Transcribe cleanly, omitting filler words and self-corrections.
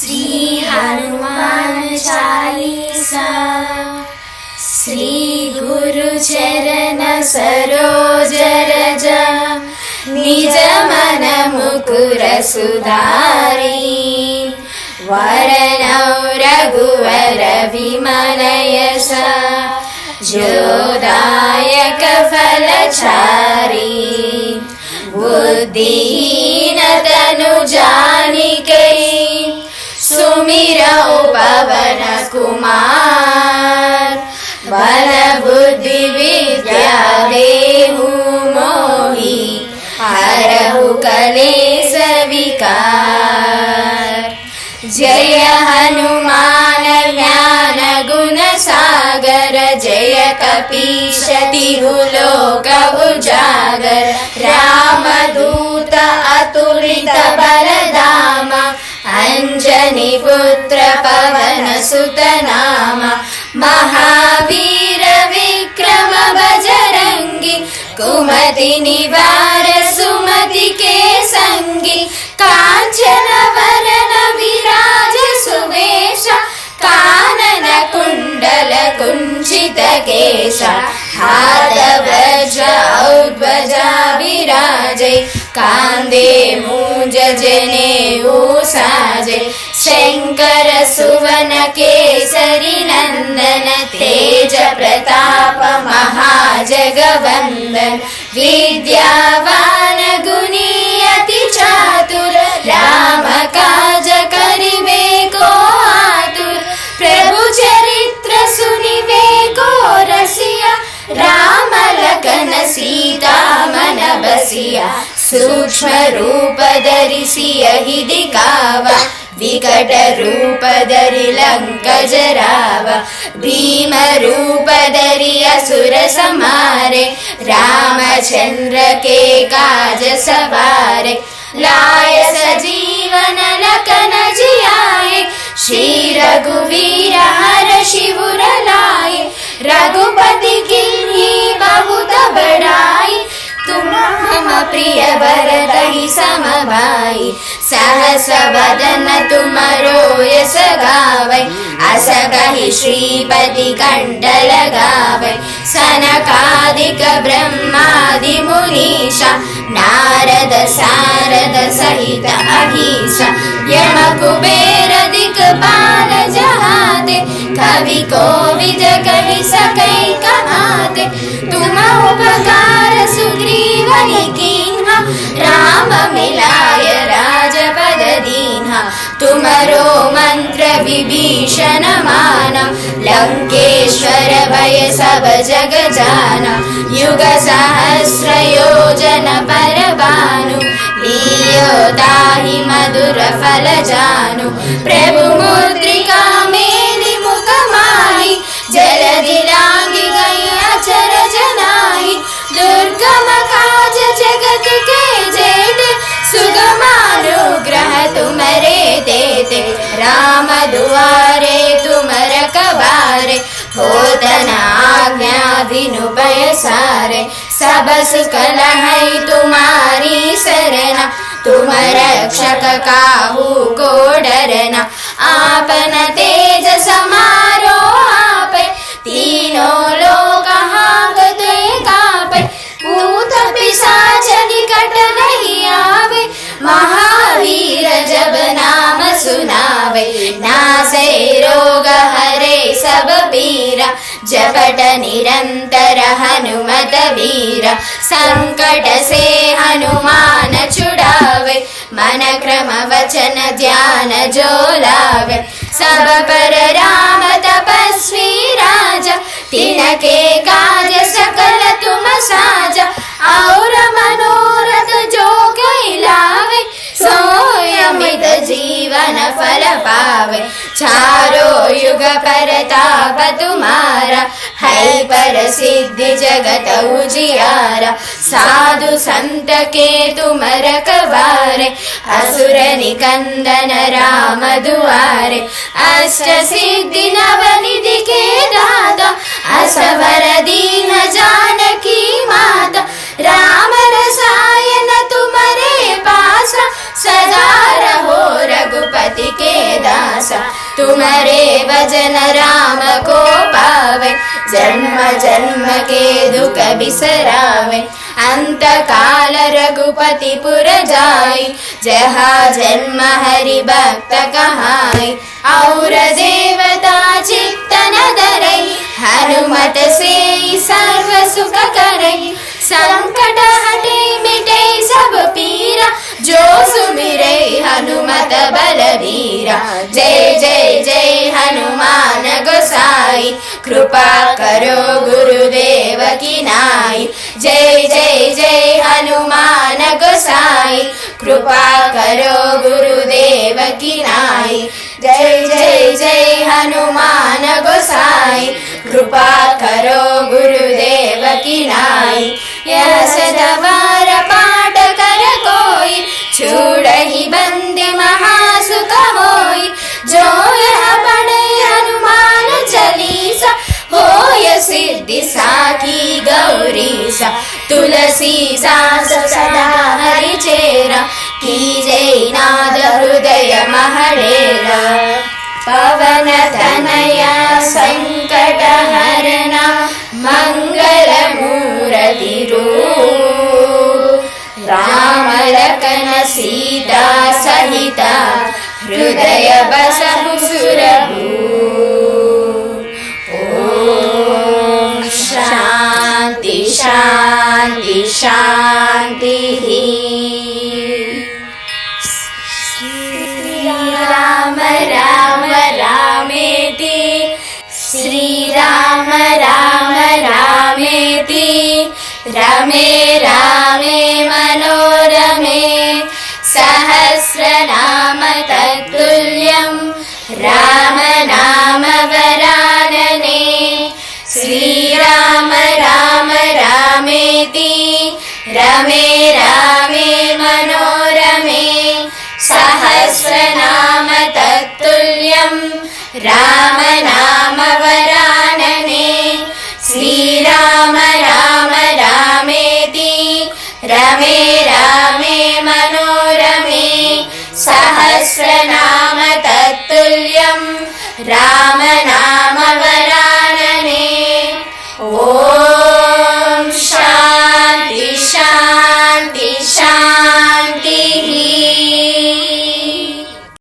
श्री हनुमान चालीसा। श्री गुरु चरण सरोज रज, निज मन मुकुर सुधारी। वरनौ रघुवर विमल यश, जोदायक फलचारी। बुद्धिहीन तनु जानिके, सुमिरौ पवन कुमार। बल बुद्धि विद्या देहु मोहि, हरहु कलेश विकार। जय हनुमान ज्ञान गुण सागर, जय कपीश तिहु लोक उजागर। रामदूत अतुलित बलधाम, अंजनी पुत्र पवन सुत नाम। महावीर विक्रम बजरंगी, कुमति निवार सुमति के संगी। कांचन वरन विराज सुवेश, कानन कुंडल कुंचित केश। हाथ वज्र ध्वजा विराजे, कांधे मूंज जनेऊ साजे। शंकर सुवन केसरी नंदन, तेज प्रताप महाजगवंदन। विद्यावान गुणी अति चातुर, राम काज करिबे को आतुर। प्रभु चरित्र सुनिबे को रसिया, राम लखन सीता मन बसिया। सूक्ष्म रूप धरि सियहि दिखावा, विकट रूप धरि लंक जरावा। भीम रूप धरि असुर संहारे, रामचंद्र के काज सवारे। लाय सजीवन लखन जियाए, श्री रघुवीर हर्षि उर लाए। रघुपति किन्ही बहुत बड़ाई, तुम मम प्रिय भरतहि सम भाई। सहस वदन तुमरो यस गावै, अस कहि श्रीपति कंठ लगावै। सनकादिक ब्रह्मादि मुनीषा, नारद सारद सहित अहिषा। यम कुबेर दिक्पाल जहाते, कवि कोविद कहि सकै कहाते। तुम उपकार सुग्रीवहि कीन्हा, राम मिलाय राजपद दीन्हा। तुमरो मंत्र विभीषण माना, लंकेश्वर भय सब जग जाना। युग सहस्र योजन पर भानु, लियो दाहि मधुर फल जानु। प्रभु मुद्रिका मेलि मुख माहि, जलधि लांघि गई अचर जनाहि। दुर्गम काज जगत के जेते, सुगमानुग्रह तुमरे तेते। राम दुआरे तुम रखवारे, होत न आज्ञा बिनु पैसारे। सब सुख लहै तुम्हारी सरना, तुम रक्षक काहू को डरना। आपन तेज समारो आपै, तीनों लोक हांकते कापै। भूत पिशाच निकट नहीं आवे, महावीर जब नाम सुनावे। नासै रोग हरे सब पीरा, जपट निरंतर हनुमत वीरा। संकट से हनुमान छुड़ावे, मन क्रम वचन ध्यान जो लावे। सब पर राम तपस्वी राजा, तिनके काज सकल तुम साजा। और मनोरथ जो कोई लावे, सोय अमित जीवन फल पावे। चारों युग परताप तुम्हारा, है प्रसिद्धि जगत उजियारा। साधु संत के तुम रखवारे, असुर निकंदन राम दुआरे। अष्ट सिद्धि नवनिधि के दाता, असवर दीन जानकी माता। राम रसायन तुम्हारे पास, सदा रहो रघुपति के दास। तुम्हारे भजन राम को पावे, जन्म जन्म के दुख बिसरावे। अंत काल रघुपति पुर जाई, जहाँ जन्म हरि भक्त कहाई। और देवता चित्तन धरई, हनुमत से सर्व सुख करई। संकट हटे मिटे सब पीरा, जो सुमिरे हनुमत बलबीरा। जय जय जय हनुमान गोसाई, कृपा करो गुरुदेव की नाई। जय जय जय हनुमान गोसाई, कृपा करो गुरुदेव की नाई। जय जय जय हनुमान गोसाई, कृपा करो गुरुदेव की नाई। यह सदवार पाठ कर कोई, छूड़हि बंदे महासुख होई। जो यह पढ़े हनुमान चालीसा, होय सिद्धि साखी गौरीसा। तुलसी दास सदा हरि चेरा, कीजे नाद हृदय महडेरा। पवन तनया संकट हरना, मंगल मूर्ति रूप। राम लखन सीता सहिता, हृदय बसहु सुरभूप। ओम शांति शांति शांति। राम राम रामेति, श्री राम राम रामेति। रमे रामे मनोरमे, सहस्रनाम तत्तुल्यं राम नाम वरानने। श्री राम राम रामेति, रमे रामे मनोरमे, सहस्रनाम तत्तुल्यं राम नाम वरानने। श्री राम राम रामेति, रमे रामे मनोरमे, सहस्रनाम